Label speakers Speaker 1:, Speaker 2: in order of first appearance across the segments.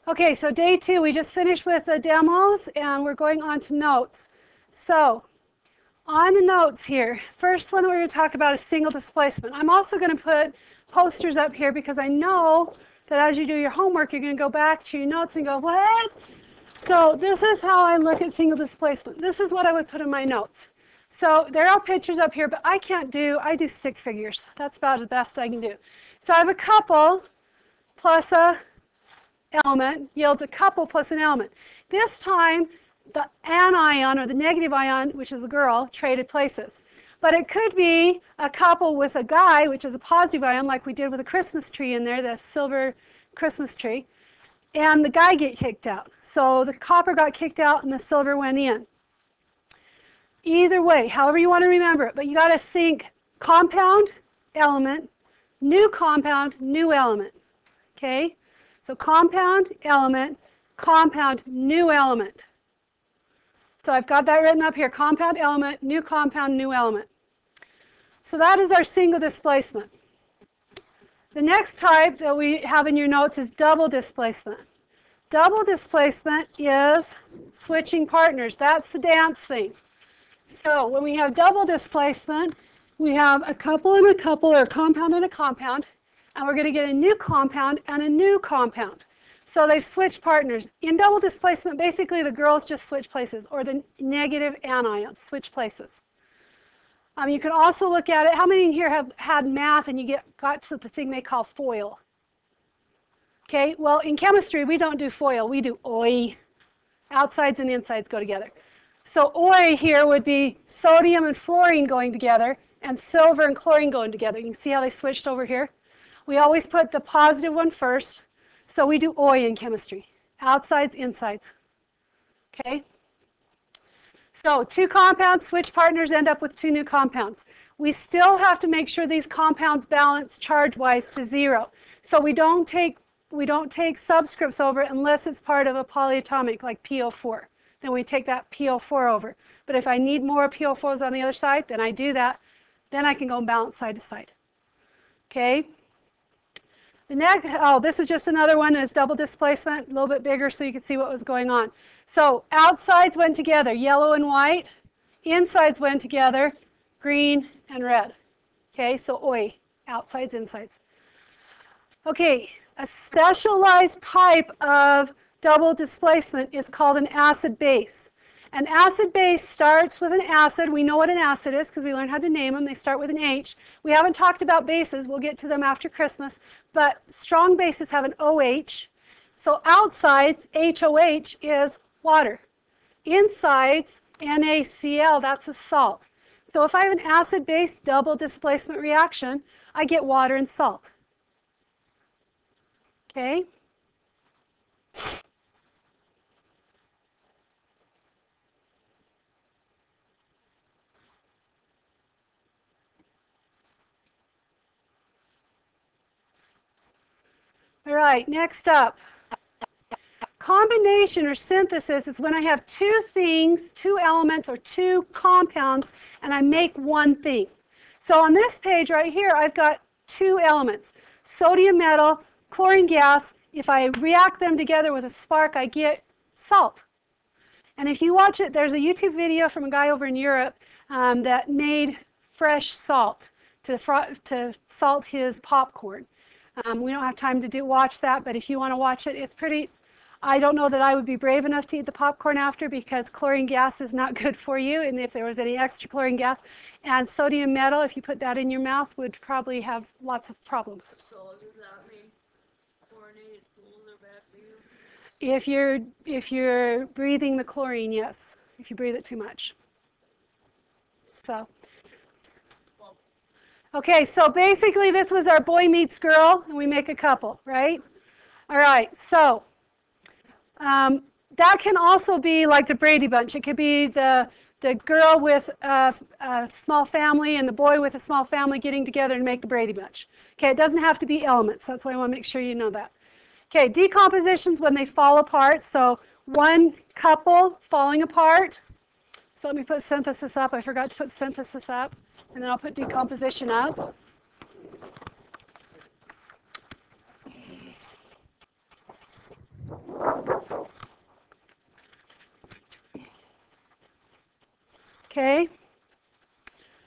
Speaker 1: Okay, so day 2, we just finished with the demos and we're going on to notes. So on the notes here, first one that we're going to talk about is single displacement. I'm also going to put posters up here because I know that as you do your homework, you're going to go back to your notes and go, what? So this is how I look at single displacement. This is what I would put in my notes. So there are pictures up here, but I do stick figures. That's about the best I can do. So I have a couple plus a element yields a couple plus an element. This time, the anion, or the negative ion, which is a girl, traded places. But it could be a couple with a guy, which is a positive ion, like we did with a Christmas tree in there, the silver Christmas tree, and the guy get kicked out. So the copper got kicked out and the silver went in. Either way, however you want to remember it, but you got to think compound, element, new compound, new element. Okay? So compound, element, compound, new element. So I've got that written up here, compound, element, new compound, new element. So that is our single displacement. The next type that we have in your notes is double displacement. Double displacement is switching partners. That's the dance thing. So when we have double displacement, we have a couple and a couple, or a compound and a compound, and we're going to get a new compound and a new compound. So they've switched partners. In double displacement, basically the girls just switch places, or the negative anions switch places. You can also look at it. How many in here have had math and you got to the thing they call FOIL? Okay, well in chemistry we don't do FOIL, we do OI. Outsides and insides go together. So OI here would be sodium and fluorine going together, and silver and chlorine going together. You can see how they switched over here. We always put the positive one first, so we do OI in chemistry. Outsides, insides. Okay? So two compounds switch partners, end up with two new compounds. We still have to make sure these compounds balance charge-wise to 0. So we don't take subscripts over unless it's part of a polyatomic like PO4. Then we take that PO4 over. But if I need more PO4s on the other side, then I do that. Then I can go and balance side to side. Okay? The next, this is just another one, is double displacement, a little bit bigger so you can see what was going on. So outsides went together, yellow and white. Insides went together, green and red. Okay, so OI, outsides, insides. Okay, a specialized type of double displacement is called an acid-base. An acid-base starts with an acid. We know what an acid is because we learned how to name them. They start with an H. We haven't talked about bases. We'll get to them after Christmas. But strong bases have an OH. So outsides, HOH, is water. Insides, NaCl, that's a salt. So if I have an acid-base double displacement reaction, I get water and salt. Okay? All right, next up. Combination or synthesis is when I have two things, two elements, or two compounds, and I make one thing. So on this page right here, I've got two elements, sodium metal, chlorine gas. If I react them together with a spark, I get salt. And if you watch it, there's a YouTube video from a guy over in Europe that made fresh salt to salt his popcorn. We don't have time to watch that, but if you want to watch it, it's pretty. I don't know that I would be brave enough to eat the popcorn after because chlorine gas is not good for you, and if there was any extra chlorine gas, and sodium metal, if you put that in your mouth, would probably have lots of problems.
Speaker 2: So does that mean chlorinated pools are bad for you?
Speaker 1: If you're breathing the chlorine, yes. If you breathe it too much. So. Okay, so basically this was our boy meets girl, and we make a couple, right? All right, so that can also be like the Brady Bunch. It could be the girl with a small family and the boy with a small family getting together and make the Brady Bunch. Okay, it doesn't have to be elements. That's why I want to make sure you know that. Okay, decompositions when they fall apart. So one couple falling apart. So let me put synthesis up. I forgot to put synthesis up. And then I'll put decomposition up. Okay?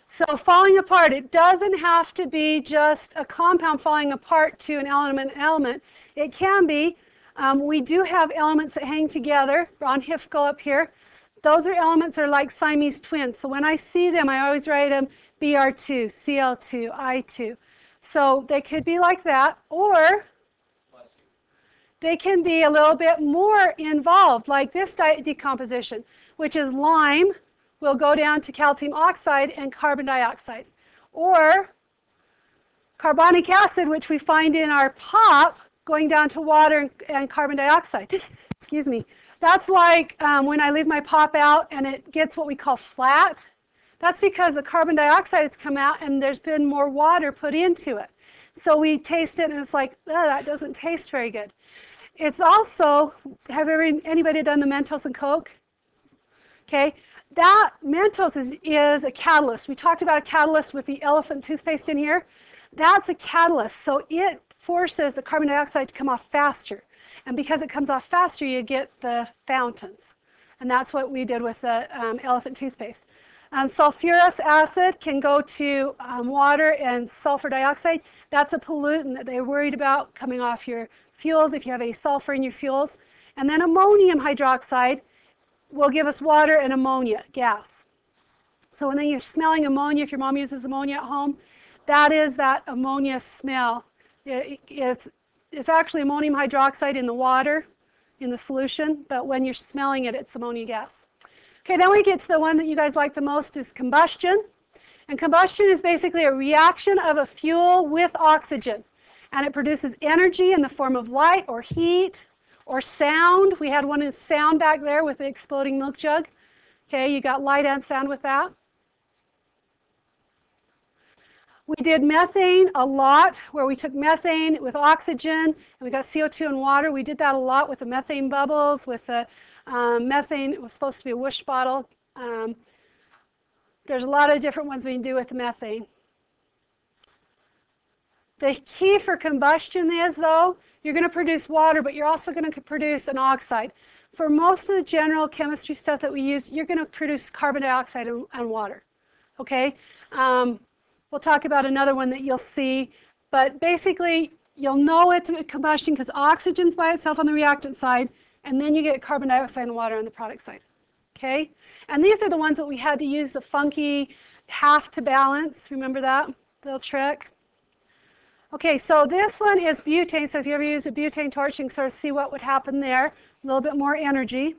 Speaker 1: So falling apart, it doesn't have to be just a compound falling apart to an element. It can be. We do have elements that hang together. Ron Hifkel up here. Those are elements that are like Siamese twins. So when I see them, I always write them Br2, Cl2, I2. So they could be like that, or they can be a little bit more involved, like this decomposition, which is lime will go down to calcium oxide and carbon dioxide. Or carbonic acid, which we find in our pop, going down to water and carbon dioxide. Excuse me. That's like when I leave my pop out and it gets what we call flat. That's because the carbon dioxide has come out and there's been more water put into it. So we taste it and it's like, oh, that doesn't taste very good. It's also, have anybody done the Mentos and Coke? Okay, that Mentos is a catalyst. We talked about a catalyst with the elephant toothpaste in here. That's a catalyst, so it forces the carbon dioxide to come off faster. And because it comes off faster, you get the fountains. And that's what we did with the elephant toothpaste. Sulfurous acid can go to water and sulfur dioxide. That's a pollutant that they're worried about coming off your fuels if you have any sulfur in your fuels. And then ammonium hydroxide will give us water and ammonia gas. So when you're smelling ammonia, if your mom uses ammonia at home, that is that ammonia smell. It's actually ammonium hydroxide in the water, in the solution, but when you're smelling it, it's ammonia gas. Okay, then we get to the one that you guys like the most, is combustion. And combustion is basically a reaction of a fuel with oxygen. And it produces energy in the form of light or heat or sound. We had one in sound back there with the exploding milk jug. Okay, you got light and sound with that. We did methane a lot, where we took methane with oxygen, and we got CO2 and water. We did that a lot with the methane bubbles, with the methane. It was supposed to be a whoosh bottle. There's a lot of different ones we can do with the methane. The key for combustion is, though, you're going to produce water, but you're also going to produce an oxide. For most of the general chemistry stuff that we use, you're going to produce carbon dioxide and water. Okay? We'll talk about another one that you'll see, but basically you'll know it's a combustion because oxygen's by itself on the reactant side, and then you get carbon dioxide and water on the product side. Okay? And these are the ones that we had to use the funky half to balance. Remember that little trick? Okay, so this one is butane. So if you ever use a butane torch, you can sort of see what would happen there. A little bit more energy.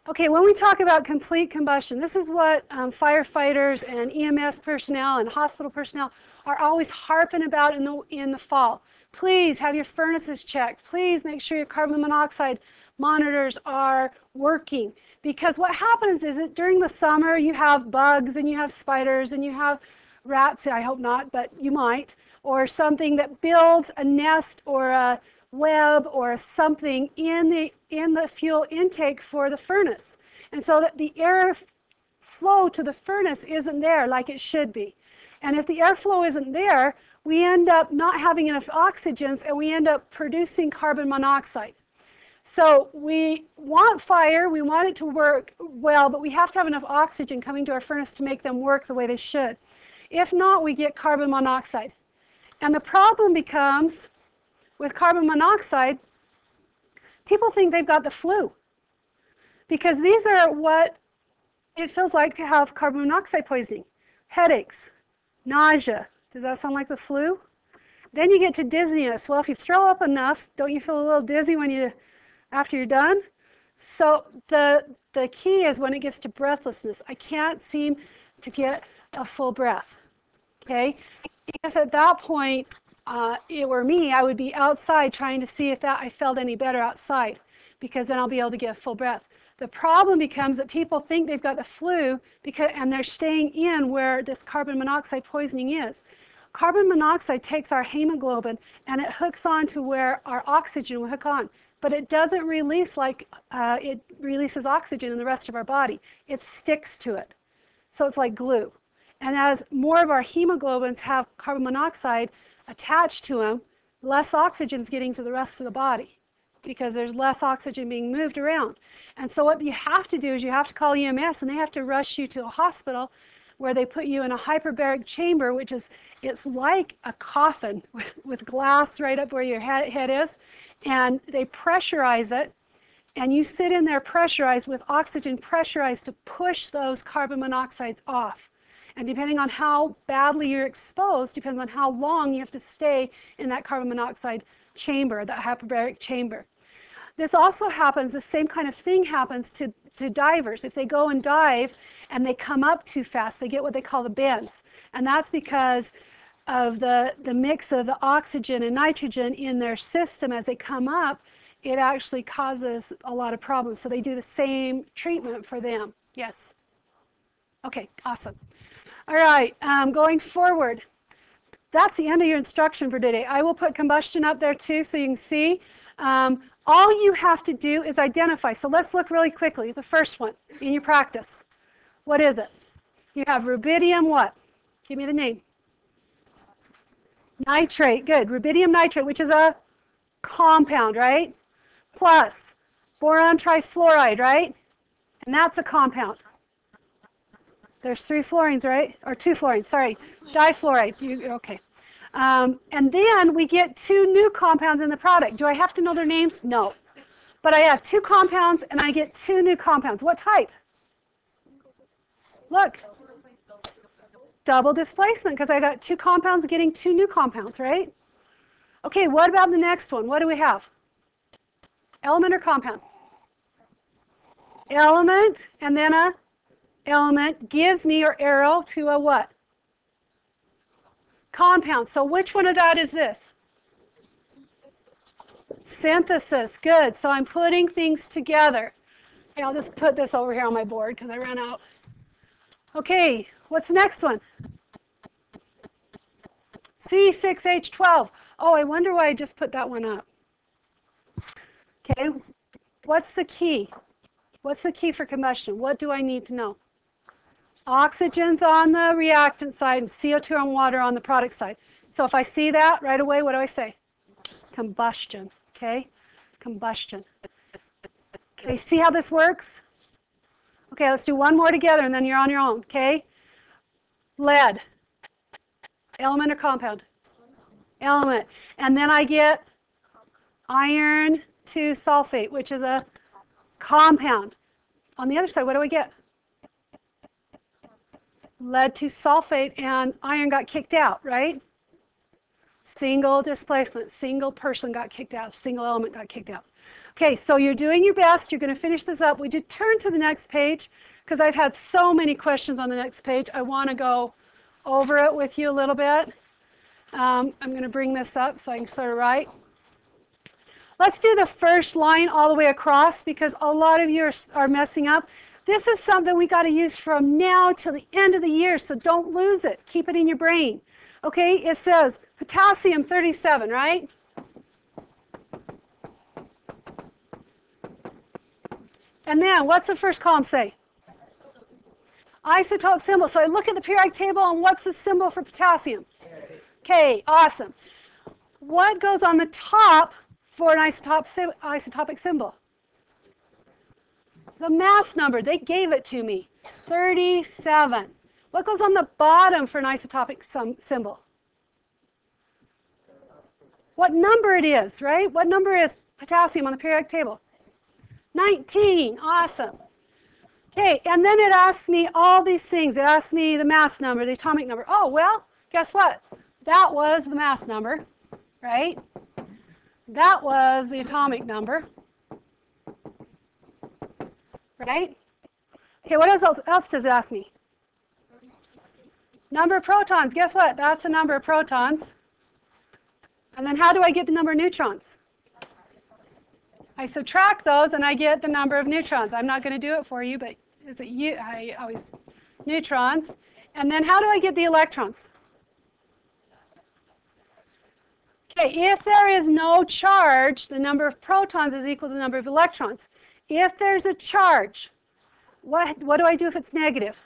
Speaker 1: Okay, when we talk about complete combustion, this is what firefighters and EMS personnel and hospital personnel are always harping about in the fall. Please have your furnaces checked. Please make sure your carbon monoxide monitors are working. Because what happens is that during the summer you have bugs and you have spiders and you have rats, I hope not, but you might, or something that builds a nest or a web or something in the fuel intake for the furnace. And so that the air flow to the furnace isn't there like it should be. And if the airflow isn't there, we end up not having enough oxygens and we end up producing carbon monoxide. So we want fire, we want it to work well, but we have to have enough oxygen coming to our furnace to make them work the way they should. If not, we get carbon monoxide. And the problem becomes, with carbon monoxide, people think they've got the flu. Because these are what it feels like to have carbon monoxide poisoning. Headaches, nausea. Does that sound like the flu? Then you get to dizziness. Well, if you throw up enough, don't you feel a little dizzy after you're done? So the key is when it gets to breathlessness. I can't seem to get a full breath. Okay? If at that point it were me, I would be outside trying to see if I felt any better outside, because then I'll be able to get full breath. The problem becomes that people think they've got the flu and they're staying in where this carbon monoxide poisoning is. Carbon monoxide takes our hemoglobin and it hooks on to where our oxygen will hook on. But it doesn't release like it releases oxygen in the rest of our body. It sticks to it. So it's like glue. And as more of our hemoglobins have carbon monoxide attached to them, less oxygen is getting to the rest of the body. because there's less oxygen being moved around. And so what you have to do is you have to call EMS, and they have to rush you to a hospital where they put you in a hyperbaric chamber, which is, it's like a coffin with glass right up where your head is, and they pressurize it, and you sit in there pressurized with oxygen pressurized to push those carbon monoxides off. And depending on how badly you're exposed, depends on how long you have to stay in that carbon monoxide chamber, that hyperbaric chamber. This also happens, the same kind of thing happens to divers. If they go and dive and they come up too fast, they get what they call the bends. And that's because of the mix of the oxygen and nitrogen in their system as they come up, it actually causes a lot of problems. So they do the same treatment for them. Yes? Okay, awesome. All right, going forward, that's the end of your instruction for today. I will put combustion up there too so you can see. All you have to do is identify. So let's look really quickly. The first one in your practice. What is it? You have rubidium what? Give me the name. Nitrate. Good. Rubidium nitrate, which is a compound, right? Plus boron trifluoride, right? And that's a compound. There's 3 fluorines, right? Or 2 fluorines, sorry. Difluoride. Okay. And then we get 2 new compounds in the product. Do I have to know their names? No. But I have 2 compounds and I get 2 new compounds. What type? Look. Double displacement, because I got 2 compounds getting 2 new compounds, right? Okay, what about the next one? What do we have? Element or compound? Element, and then a element gives me, or arrow, to a what? Compound. So which one of that is this? Synthesis. Good. So I'm putting things together. Okay, I'll just put this over here on my board because I ran out. Okay, what's the next one? C6H12. Oh, I wonder why I just put that one up. Okay, what's the key? What's the key for combustion? What do I need to know? Oxygen's on the reactant side and CO2 and water on the product side. So if I see that right away, what do I say? Combustion, okay? Combustion. Okay, see how this works? Okay, let's do one more together and then you're on your own, okay? Lead. Element or compound? Element. And then I get iron 2 sulfate, which is a compound. On the other side, what do I get? Lead 2 sulfate, and iron got kicked out, right? Single displacement, single person got kicked out, single element got kicked out. Okay, so you're doing your best. You're going to finish this up. We did turn to the next page because I've had so many questions on the next page. I want to go over it with you a little bit. I'm going to bring this up so I can sort of write. Let's do the first line all the way across because a lot of you are messing up. This is something we got to use from now till the end of the year, so don't lose it. Keep it in your brain. Okay, it says potassium 37, right? And then what's the first column say? Isotope symbol. So I look at the periodic table and what's the symbol for potassium? Okay, awesome. What goes on the top for an isotopic symbol? The mass number. They gave it to me. 37. What goes on the bottom for an isotopic symbol? What number it is, right? What number is potassium on the periodic table? 19. Awesome. Okay, and then it asks me all these things. It asks me the mass number, the atomic number. Oh, well, guess what? That was the mass number, right? That was the atomic number, right? Okay, what else does it ask me? Number of protons. Guess what? That's the number of protons. And then how do I get the number of neutrons? I subtract those and I get the number of neutrons. I'm not going to do it for you, but is it you? I always neutrons. And then how do I get the electrons? Okay, if there is no charge, the number of protons is equal to the number of electrons. If there's a charge, what do I do if it's negative?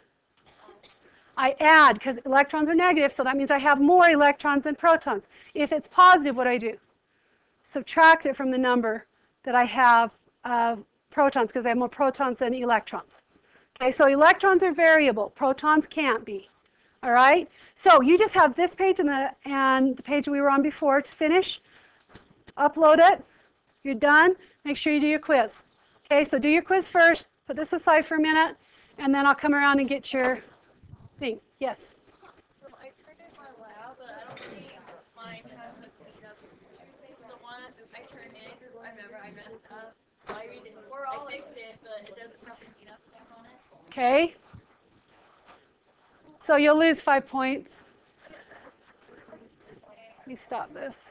Speaker 1: I add, because electrons are negative, so that means I have more electrons than protons. If it's positive, what do I do? Subtract it from the number that I have protons because I have more protons than electrons. Okay, so electrons are variable. Protons can't be. All right? So you just have this page and the page we were on before to finish. Upload it. You're done. Make sure you do your quiz. Okay, so do your quiz first. Put this aside for a minute, and then I'll come around and get your thing. Yes?
Speaker 2: So I turned in my lab, but I don't think mine has a cleanup. The one I turned in, I remember I messed up. So I redid it. I fixed it, but it doesn't have the cleanup stamp on it.
Speaker 1: Okay. So you'll lose 5 points. Let me stop this.